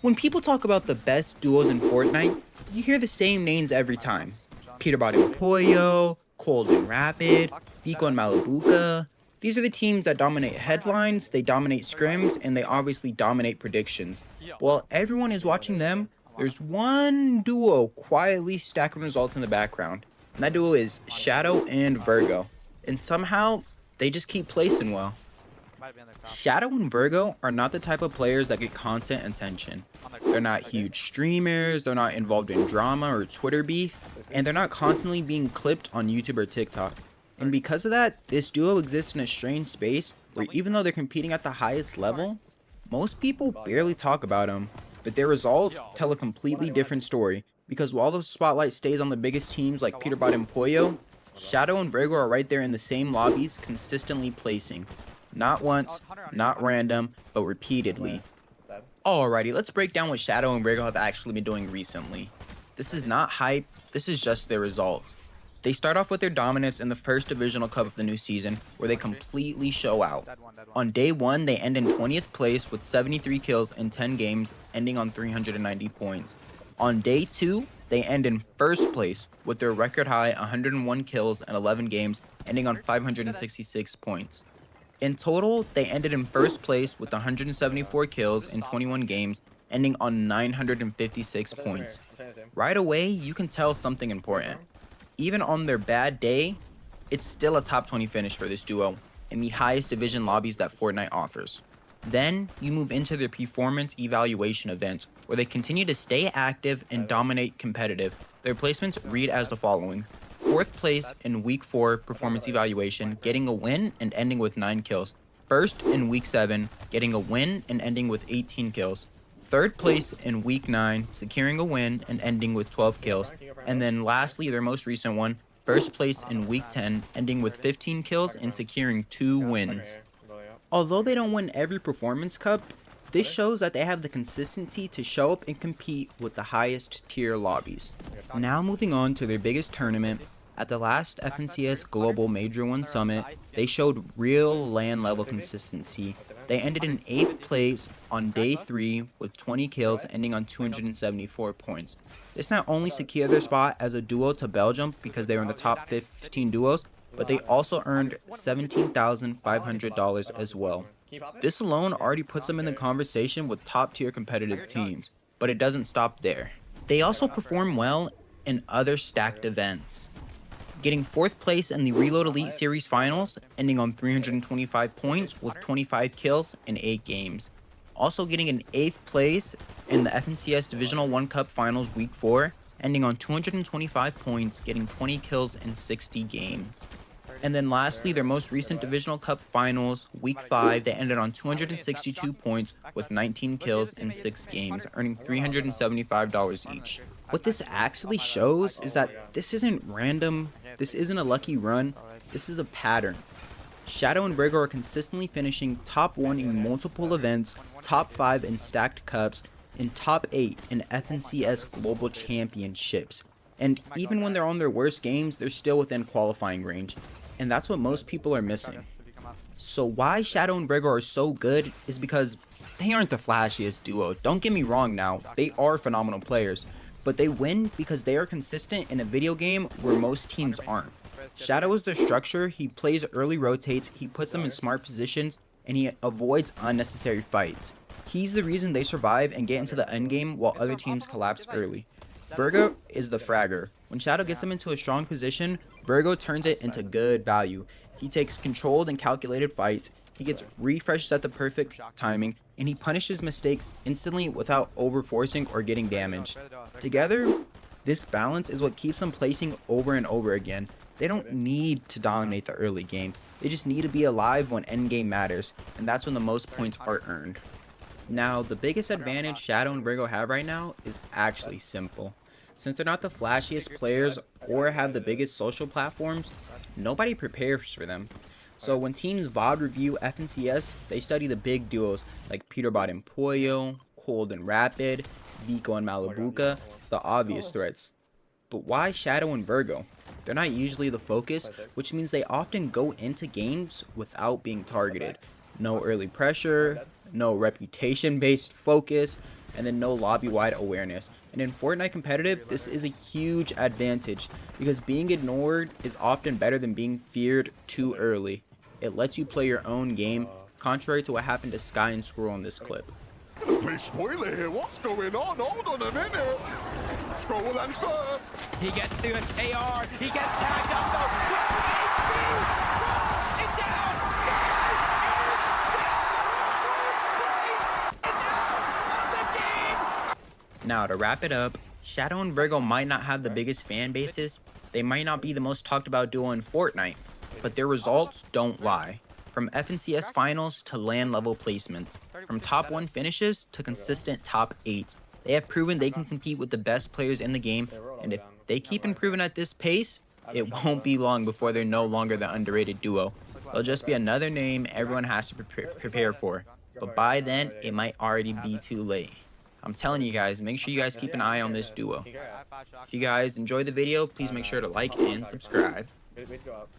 When people talk about the best duos in Fortnite, you hear the same names every time. Peterbot and Pollo, Cold and Rapid, Vico and Malibuca. These are the teams that dominate headlines, they dominate scrims, and they obviously dominate predictions. While everyone is watching them, there's one duo quietly stacking results in the background. And that duo is Shadow and Virgo. And somehow, they just keep placing well. Shadow and Virgo are not the type of players that get constant attention. They're not huge streamers, they're not involved in drama or Twitter beef, and they're not constantly being clipped on YouTube or TikTok. And because of that, this duo exists in a strange space where even though they're competing at the highest level, most people barely talk about them, but their results tell a completely different story. Because while the spotlight stays on the biggest teams like Peterbot and Pollo, Shadow and Virgo are right there in the same lobbies consistently placing. Not once, not random, but repeatedly. Alrighty, let's break down what Shadow and Virgo have actually been doing recently. This is not hype, this is just their results. They start off with their dominance in the first divisional cup of the new season, where they completely show out. On day 1, they end in 20th place with 73 kills in 10 games, ending on 390 points. On day 2, they end in first place with their record high 101 kills in 11 games, ending on 566 points. In total, they ended in first place with 174 kills in 21 games, ending on 956 points. Right away, you can tell something important. Even on their bad day, it's still a top 20 finish for this duo in the highest division lobbies that Fortnite offers. Then, you move into their performance evaluation events, where they continue to stay active and dominate competitive. Their placements read as the following: 4th place in Week 4 performance evaluation, getting a win and ending with 9 kills. 1st in Week 7, getting a win and ending with 18 kills. 3rd place in Week 9, securing a win and ending with 12 kills. And then lastly, their most recent one, 1st place in Week 10, ending with 15 kills and securing 2 wins. Although they don't win every performance cup, this shows that they have the consistency to show up and compete with the highest tier lobbies. Now moving on to their biggest tournament, at the last FNCS Global Major 1 Summit, they showed real LAN level consistency. They ended in 8th place on day 3 with 20 kills, ending on 274 points. This not only secured their spot as a duo to Belgium because they were in the top 15 duos, but they also earned $17,500 as well. This alone already puts them in the conversation with top tier competitive teams, but it doesn't stop there. They also perform well in other stacked events, getting 4th place in the Reload Elite Series Finals, ending on 325 points with 25 kills in 8 games. Also getting an 8th place in the FNCS Divisional 1 Cup Finals Week 4, ending on 225 points, getting 20 kills in 60 games. And then lastly, their most recent Divisional Cup Finals, Week 5, they ended on 262 points with 19 kills in 6 games, earning $375 each. What this actually shows is that this isn't random, this isn't a lucky run, this is a pattern. Shadow and Virgo are consistently finishing top 1 in multiple events, top 5 in stacked cups, and top 8 in FNCS Global Championships. And even when they're on their worst games, they're still within qualifying range. And that's what most people are missing. So why Shadow and Virgo are so good is because they aren't the flashiest duo. Don't get me wrong now, they are phenomenal players. But they win because they are consistent in a video game where most teams aren't. Shadow is their structure, he plays early rotates, he puts them in smart positions, and he avoids unnecessary fights. He's the reason they survive and get into the endgame while other teams collapse early. Virgo is the fragger. When Shadow gets him into a strong position, Virgo turns it into good value. He takes controlled and calculated fights, he gets refreshes at the perfect timing, and he punishes mistakes instantly without overforcing or getting damaged. Together, this balance is what keeps them placing over and over again. They don't need to dominate the early game, they just need to be alive when endgame matters, and that's when the most points are earned. Now, the biggest advantage Shadow and Virgo have right now is actually simple. Since they're not the flashiest players or have the biggest social platforms, nobody prepares for them. So when teams VOD review FNCS, they study the big duos like Peterbot and Pollo, Cold and Rapid, Vico and Malibuca, the obvious threats. But why Shadow and Virgo? They're not usually the focus, which means they often go into games without being targeted. No early pressure, no reputation-based focus, and then no lobby-wide awareness. And in Fortnite competitive, this is a huge advantage because being ignored is often better than being feared too early. It lets you play your own game, contrary to what happened to Sky and Squirrel in this clip. Play spoiler here. What's going on? Hold on a minute. Scroll and first. He gets through an AR. He gets tagged up though. HP. It's down. Sky is down. First place. It's out of the game. Now to wrap it up, Shadow and Virgo might not have the biggest fan bases. They might not be the most talked about duo in Fortnite, but their results don't lie. From FNCS finals to LAN level placements, from top 1 finishes to consistent top 8s, they have proven they can compete with the best players in the game, and if they keep improving at this pace, it won't be long before they're no longer the underrated duo. They'll just be another name everyone has to prepare for, but by then, it might already be too late. I'm telling you guys, make sure you guys keep an eye on this duo. If you guys enjoyed the video, please make sure to like and subscribe. Wait to go up.